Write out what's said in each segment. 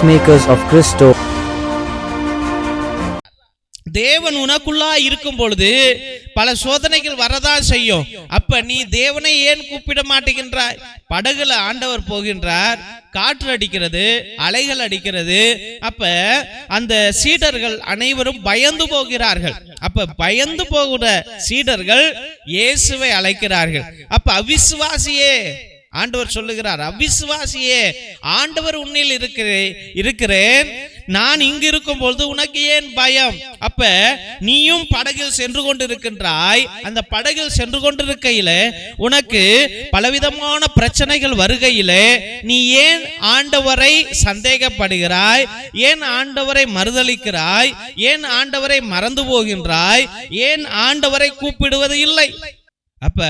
Peacemakers of Christo. தேவன் உனக்குள்ளா இருக்கும் பொழுது பல சோதனைகள் வரதான் செய்யும். அப்ப நீ தேவனை ஏன் கூப்பிட மாட்டேங்கின்றாய்? படகுல ஆண்டவர் போகின்றார், காற்று அடிக்கிறது, அலைகள் அடிக்கிறது. அப்ப அந்த சீடர்கள் அனைவரும் பயந்து போகிறார்கள். அப்ப பயந்து போகிற சீடர்கள் இயேசுவை அழைக்கிறார்கள். அப்ப அவிசுவாசியே, ஆண்டவர் சொல்லுகிறார், அவிசுவாசியே, ஆண்டவர் உன்னில் இருக்கிறேன், நான் இங்கு இருக்கும் பொழுது உனக்கு ஏன் பயம்? அப்ப நீயும் படகில் சென்று கொண்டிருக்கின்றாய். அந்த படகில் சென்று கொண்டிருக்கையில உனக்கு பலவிதமான பிரச்சனைகள் வருகையிலே நீ ஏன் ஆண்டவரை சந்தேகப்படுகிறாய்? ஏன் ஆண்டவரை மறுதலிக்கிறாய்? ஏன் ஆண்டவரை மறந்து போகின்றாய்? ஏன் ஆண்டவரை கூப்பிடுவது இல்லை? அப்ப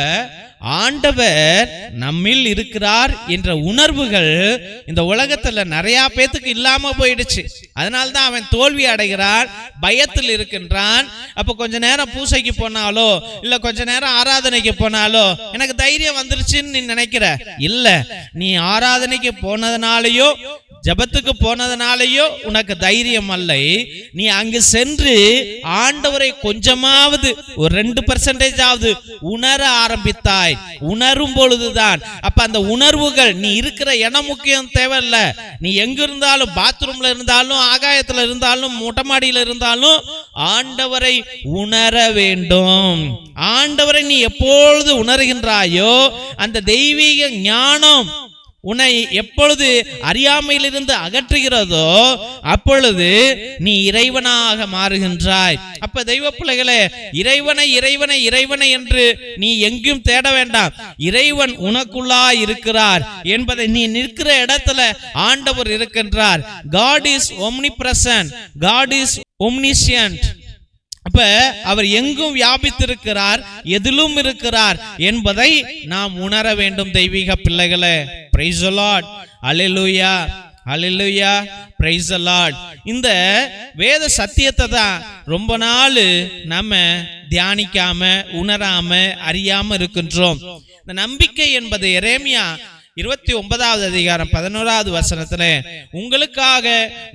ஆண்டவர் நம்மில் இருக்கிறார் என்ற உணர்வுகள் இந்த உலகத்துல நிறைய பேத்துக்கு இல்லாம போயிடுச்சு. அதனால்தான் அவன் தோல்வி அடைகிறான், பயத்தில் இருக்கின்றான். அப்ப கொஞ்ச நேரம் பூசைக்கு போனாலோ இல்ல கொஞ்ச நேரம் ஆராதனைக்கு போனாலோ எனக்கு தைரியம் வந்துருச்சுன்னு நீ நினைக்கிற. இல்ல, நீ ஆராதனைக்கு போனதுனாலயோ ஜபத்துக்கு போனதுனாலயோ உனக்கு தைரியம் அல்ல. நீ அங்கு சென்று ஆண்டவரை கொஞ்சமாவது ஒரு 2% உணர ஆரம்பித்தாய். உணரும் பொழுதுதான் அப்ப அந்த உணர்வுகள், நீ இருக்கிற இடம் முக்கியம் தேவையில்ல. நீ எங்க இருந்தாலும், பாத்ரூம்ல இருந்தாலும், ஆகாயத்துல இருந்தாலும், மொட்டைமாடியில இருந்தாலும் ஆண்டவரை உணர வேண்டும். ஆண்டவரை நீ எப்பொழுது உணர்கின்றாயோ அந்த தெய்வீக ஞானம் உன்னை எப்பொழுது அறியாமையிலிருந்து அகற்றுகிறதோ அப்பொழுது நீ இறைவனாக மாறுகின்றாய். அப்ப தெய்வ பிள்ளைகளே, இறைவனை இறைவனை இறைவனை என்று நீ எங்கும் தேட வேண்டாம். இறைவன் உனக்குள்ளா இருக்கிறார் என்பதை நீ நிற்கிற இடத்துல ஆண்டவர் இருக்கின்றார். God is omnipresent, God is omniscient. அப்ப அவர் எங்கும் வியாபித்திருக்கிறார், எதிலும் இருக்கிறார் என்பதை நாம் உணர வேண்டும் தெய்வீக பிள்ளைகளே. Praise the Lord, hallelujah, hallelujah, praise the Lord. இந்த வேத சத்தியத்தை தான் ரொம்ப நாள் நம்ம தியானிக்காம, உணராம, அறியாம இருக்கின்றோம். இந்த நம்பிக்கை என்பது எரேமியா 29வது அதிகாரம் 11வது வசனத்துல, உங்களுக்காக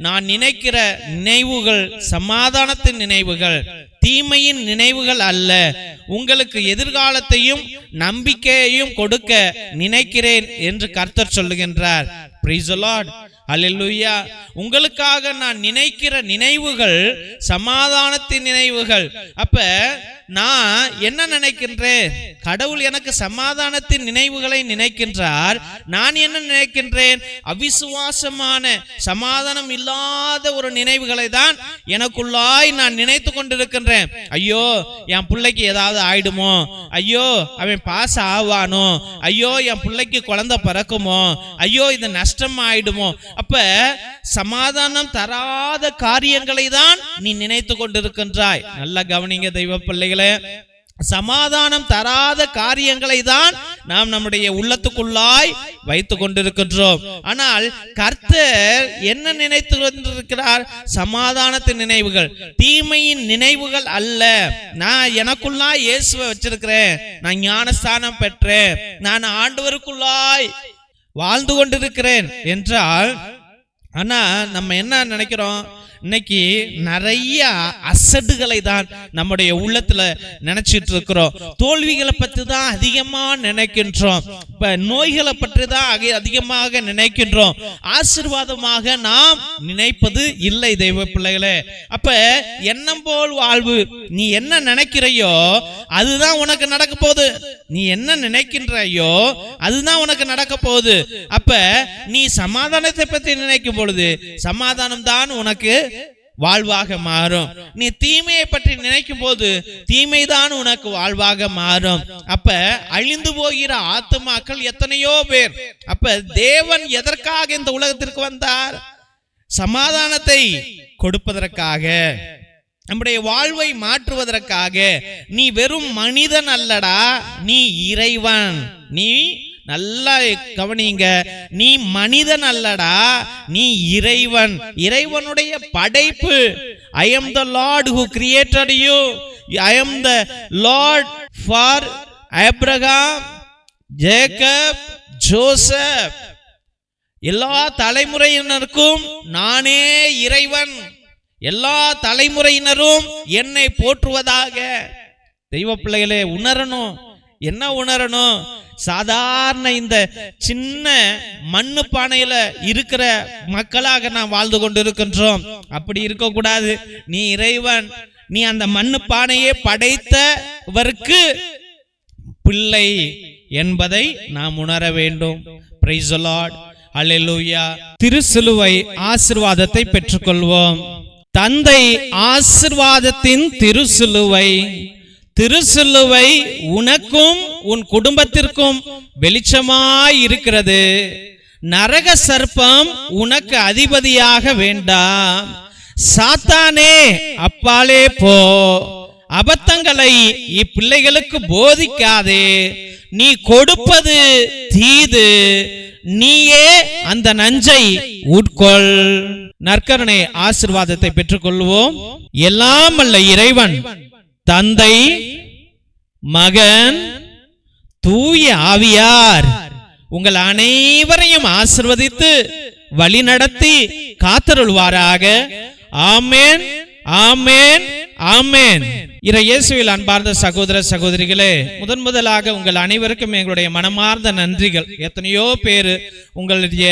நான் நினைக்கிற நினைவுகள் சமாதானத்தின் நினைவுகள், தீமையின் நினைவுகள் அல்ல, உங்களுக்கு எதிர்காலத்தையும் நம்பிக்கையையும் கொடுக்க நினைக்கிறேன் என்று கர்த்தர் சொல்லுகின்றார். பிரைஸ் தி லார்ட், அல்லேலூயா. உங்களுக்காக நான் நினைக்கிற நினைவுகள் சமாதானத்தின் நினைவுகள். அப்ப நான் என்ன நினைக்கின்றேன்? கடவுள் எனக்கு சமாதானத்தின் நினைவுகளை நினைக்கின்றார். நான் என்ன நினைக்கின்றேன்? அவிசுவாசமான, சமாதானம் இல்லாத ஒரு நினைவுகளை தான் எனக்குள்ளாய் நான் நினைத்து கொண்டிருக்கின்றேன். ஐயோ, என் பிள்ளைக்கு ஏதாவது ஆயிடுமோ, ஐயோ அவன் பாஸ் ஆவானோ, ஐயோ என் பிள்ளைக்கு குழந்தை பிறக்குமோ, ஐயோ இது நஷ்டம் ஆயிடுமோ. அப்ப சமாதானம் தராத காரியங்களை தான் நீ நினைத்து கொண்டிருக்கின்றாய். நல்லா கவனிங்க தெய்வ பிள்ளைகளே, சமாதானம் தராத காரியங்களை தான் நாம் நம்முடைய உள்ளத்துக்குள்ளாய் வைத்துக் கொண்டிருக்கின்றோம். ஆனால் கர்த்தர் என்ன நினைத்து கொண்டிருக்கிறார்? சமாதானத்தின் நினைவுகள், தீமையின் நினைவுகள் அல்ல. நான் எனக்குள்ளாய் இயேசுவை வச்சிருக்கிறேன், நான் ஞானஸ்தானம் பெற்றேன், நான் ஆண்டவருக்குள்ளாய் வாழ்ந்து கொண்டிருக்கிறேன் என்றால், ஆனா நம்ம என்ன நினைக்கிறோம்? இன்னைக்கு நிறைய அசடுகளை தான் நம்முடைய உள்ளத்துல நினைச்சிட்டு இருக்கிறோம். தோல்விகளை பற்றி தான் அதிகமா நினைக்கின்றோம். இப்ப நோய்களை பற்றி தான் அதிகமாக நினைக்கின்றோம். ஆசீர்வாதமாக நாம் நினைப்பது இல்லை தெய்வ பிள்ளைகளே. அப்ப எண்ணம் போல் வாழ்வு, நீ என்ன நினைக்கிறையோ அதுதான் உனக்கு நடக்க போகுது. நீ என்ன நினைக்கின்றையோ அதுதான் உனக்கு நடக்க போகுது. அப்ப நீ சமாதானத்தை பற்றி நினைக்கும் பொழுது சமாதானம் தான் உனக்கு வாழ்வாக மாறும். நீ தீமையை பற்றி நினைக்கும் போது தீமைதான் உனக்கு வாழ்வாக மாறும். அப்ப அழிந்து போகிற ஆத்துமாக்கள் எத்தனையோ பேர். அப்ப தேவன் எதற்காக இந்த உலகத்திற்கு வந்தார்? சமாதானத்தை கொடுப்பதற்காக, நம்முடைய வாழ்வை மாற்றுவதற்காக. நீ வெறும் மனிதன் அல்லடா, நீ இறைவன். நீ நல்லா கவனிங்க, நீ மனிதன் அல்லடா, நீ இறைவன், இறைவனுடைய படைப்பு. I am the Lord who created you. I am the Lord for Abraham, Jacob, Joseph. எல்லா தலைமுறையினருக்கும் நானே இறைவன், எல்லா தலைமுறையினரும் என்னை போற்றுவதாக. தெய்வ பிள்ளைகளே, உணரணும். என்ன உணரணும்? சாதாரண இந்த சின்ன மண்ணு பானையில இருக்கிற மக்களாக நாம் வாழ்ந்து கொண்டிருக்கின்றோம். அப்படி இருக்க கூடாது. நீ இறைவன், நீ அந்த மண்ணு பானையை படைத்தவருக்கு பிள்ளை என்பதை நாம் உணர வேண்டும். பிரைஸ் தி லார்ட், அல்லேலூயா. திருசிலுவை ஆசீர்வாதத்தை பெற்றுக்கொள்வோம். தந்தை ஆசீர்வாதத்தின் திருசிலுவை, திருசிலுவை உனக்கும் உன் குடும்பத்திற்கும் வெளிச்சமாய் இருக்கிறது. நரக சர்ப்பம் உனக்கு அதிபதியாக வேண்டாம். சாத்தானே அப்பாலே போ. அபத்தங்களை இப்பிள்ளைகளுக்கு போதிக்காதே. நீ கொடுப்பது தீது, நீயே அந்த நஞ்சை உட்கொள். நற்கருணை ஆசீர்வாதத்தை பெற்றுக்கொள்வோம். எல்லாம் அல்ல இறைவன், தந்தை, மகன், தூய ஆவியார் உங்கள் அனைவரையும் ஆசீர்வதித்து வழி நடத்தி காத்தருள்வாராக. ஆமென், ஆமென், ஆமென். இயேசுவில் அன்பார்ந்த சகோதர சகோதரிகளே, முதலாக உங்கள் அனைவருக்கும் எங்களுடைய மனமார்ந்த நன்றிகள். எத்தனையோ பேர் உங்களுடைய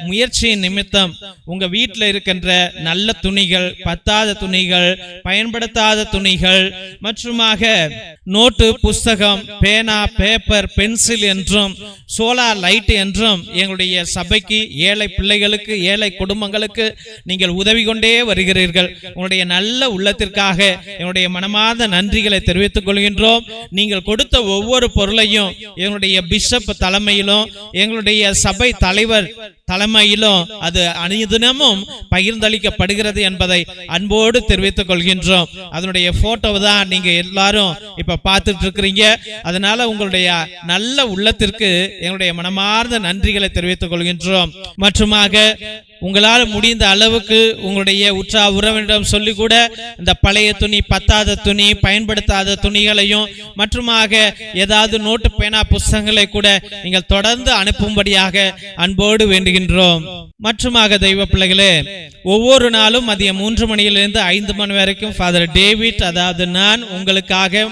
முயற்சியின் நிமித்தம் உங்க வீட்டில் இருக்கின்ற நல்ல துணிகள், பத்தாத துணிகள், பயன்படுத்தாத துணிகள் மற்றுமாக நோட்டு, புஸ்தகம், பேனா, பேப்பர், பென்சில் என்றும் சோலார் லைட் என்றும் எங்களுடைய சபைக்கு, ஏழை பிள்ளைகளுக்கு, ஏழை குடும்பங்களுக்கு நீங்கள் உதவி கொண்டே வருகிறீர்கள். உங்களுடைய நல்ல உள்ளத்திற்காக என்னுடைய மனமார்ந்த நன்றிகளை தெரிவித்துக் கொள்கின்றோம். நீங்கள் கொடுத்த ஒவ்வொரு பொருளையும் எங்களுடைய பிஷப் தலைமையிலும் எங்களுடைய சபை தலைவர் தலைமையிலும் அது அனுதினமும் பகிர்ந்தளிக்கப்படுகிறது என்பதை அன்போடு தெரிவித்துக் கொள்கின்றோம். அதனுடைய போட்டோ தான் நீங்க எல்லாரும் இப்ப பார்த்துட்டு இருக்கிறீங்க. அதனால உங்களுடைய நல்ல உள்ளத்திற்கு எங்களுடைய மனமார்ந்த நன்றிகளை தெரிவித்துக் கொள்கின்றோம். மற்றுமாக உங்களால் முடிந்த அளவுக்கு உங்களுடைய உற்ற உறவினரிடம் சொல்லி கூட இந்த பழைய துணி, பத்தாத துணி, பயன்படுத்தாத துணிகளையும் மற்றுமாக ஏதாவது நோட்டு, பேனா, புஸ்தகங்களை கூட நீங்கள் தொடர்ந்து அனுப்பும்படியாக அன்போடு வேண்டுகின்றோம். மற்றுமாக தெய்வ பிள்ளைகளே, ஒவ்வொரு நாளும் மதியம் 3 மணியிலிருந்து 5 மணி வரைக்கும் ஃபாதர் டேவிட், அதாவது நான், உங்களுக்காக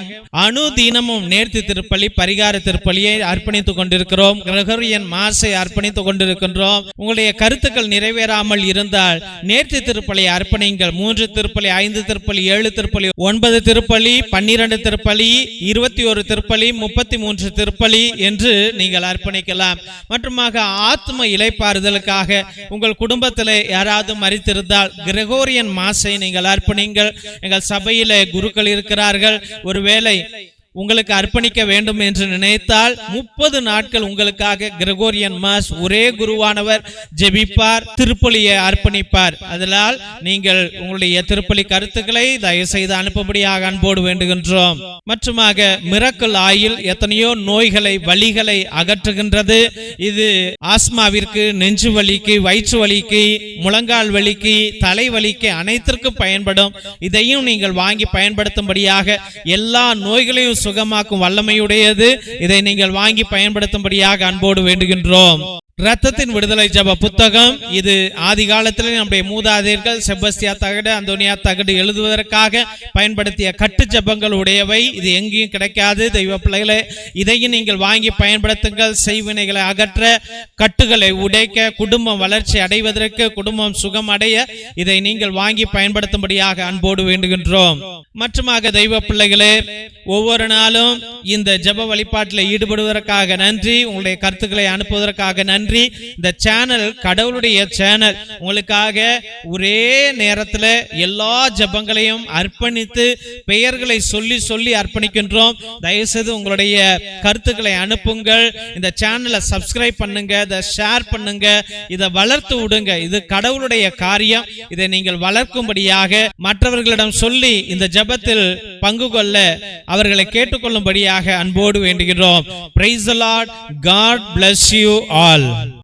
அனுதினமும் நேர்த்தி திருப்பலி, பரிகார திருப்பலியை அர்ப்பணித்துக் கொண்டிருக்கிறோம். கிரகோரியன் மாசை அர்ப்பணித்துக் கொண்டிருக்கின்றோம். உங்களுடைய கருத்துக்கள் நிறைவேறாமல் இருந்தால் நேர்த்தி திருப்பலி அர்ப்பணிங்கள். 3 திருப்பலி, 5 திருப்பலி, 7 திருப்பலி, 9 திருப்பலி, 12 திருப்பலி, 21 திருப்பலி, 33 திருப்பலி என்று நீங்கள் அர்ப்பணிக்கலாம். மற்றுமாக ஆத்ம இளைப்பாறுதலுக்காக உங்கள் குடும்பத்தில் யாராவது மரித்திருந்தால் கிரகோரியன் மாசை நீங்கள் அர்ப்பணிங்கள். எங்கள் சபையிலே குருக்கள் இருக்கிறார்கள். ஒருவேளை உங்களுக்கு அர்ப்பணிக்க வேண்டும் என்று நினைத்தால் 30 நாட்கள் உங்களுக்காக கிரகோரியன் மாஸ் ஒரே குருவானவர் ஜெபிப்பார், திருப்பலியை அர்ப்பணிப்பார். அதனால் நீங்கள் உங்களுடைய திருப்பலி கருத்துக்களை தயவு செய்து அனுப்பும்படியாக அன்போடு வேண்டுகின்றோம். மற்றுமாக மிரக்கல் ஆயில் எத்தனையோ நோய்களை, வலிகளை அகற்றுகின்றது. இது ஆஸ்மாவிற்கு, நெஞ்சு வலிக்கு, வயிற்று வலிக்கு, முழங்கால் வலிக்கு, தலைவலிக்கு அனைத்திற்கும் பயன்படும். இதையும் நீங்கள் வாங்கி பயன்படுத்தும்படியாக, எல்லா நோய்களையும் சுகமாக்கும் வல்லமையுடையது. இதை நீங்கள் வாங்கி பயன்படுத்தும்படியாக அன்போடு வேண்டுகின்றோம். இரத்தத்தின் விடுதலை ஜப புத்தகம், இது ஆதி காலத்தில் நம்முடைய மூதாதையர்கள் செபஸ்தியா தகடு, அந்தோனியா தகடு எழுதுவதற்காக பயன்படுத்திய கட்டு ஜபங்கள் உடையவை. இது எங்கேயும் கிடைக்காது. தெய்வ பிள்ளைகளே, இதையும் நீங்கள் வாங்கி பயன்படுத்துங்கள். செய்வினைகளை அகற்ற, கட்டுகளை உடைக்க, குடும்பம் வளர்ச்சி அடைவதற்கு, குடும்பம் சுகம் அடைய இதை நீங்கள் வாங்கி பயன்படுத்தும்படியாக அன்போடு வேண்டுகின்றோம். மற்றுமாக தெய்வ பிள்ளைகளே, ஒவ்வொரு நாளும் இந்த ஜப வழிபாட்டில் ஈடுபடுவதற்காக நன்றி. உங்களுடைய கருத்துக்களை அனுப்புவதற்காக நன்றி. இந்த சேனல் கடவுளுடைய சேனல். உங்களுக்காக ஒரே நேரத்தில் எல்லா ஜபங்களையும் அர்ப்பணித்து பெயர்களை சொல்லி சொல்லி அர்ப்பணிக்கின்றோம். தயவுசெய்து உங்களுடைய கருத்துக்களை அனுப்புங்கள். இந்த சேனலை சப்ஸ்கிரைப் பண்ணுங்க, இதை ஷேர் பண்ணுங்க, இதை வளர்த்து விடுங்க. இது கடவுளுடைய காரியம். இதை நீங்கள் வளர்க்கும்படியாக மற்றவர்களிடம் சொல்லி இந்த ஜபத்தில் பங்கு கொள்ள அவர்களை கேட்டுக்கொள்ளும்படியாக அன்போடு வேண்டுகிறோம். Praise the Lord. God bless you all.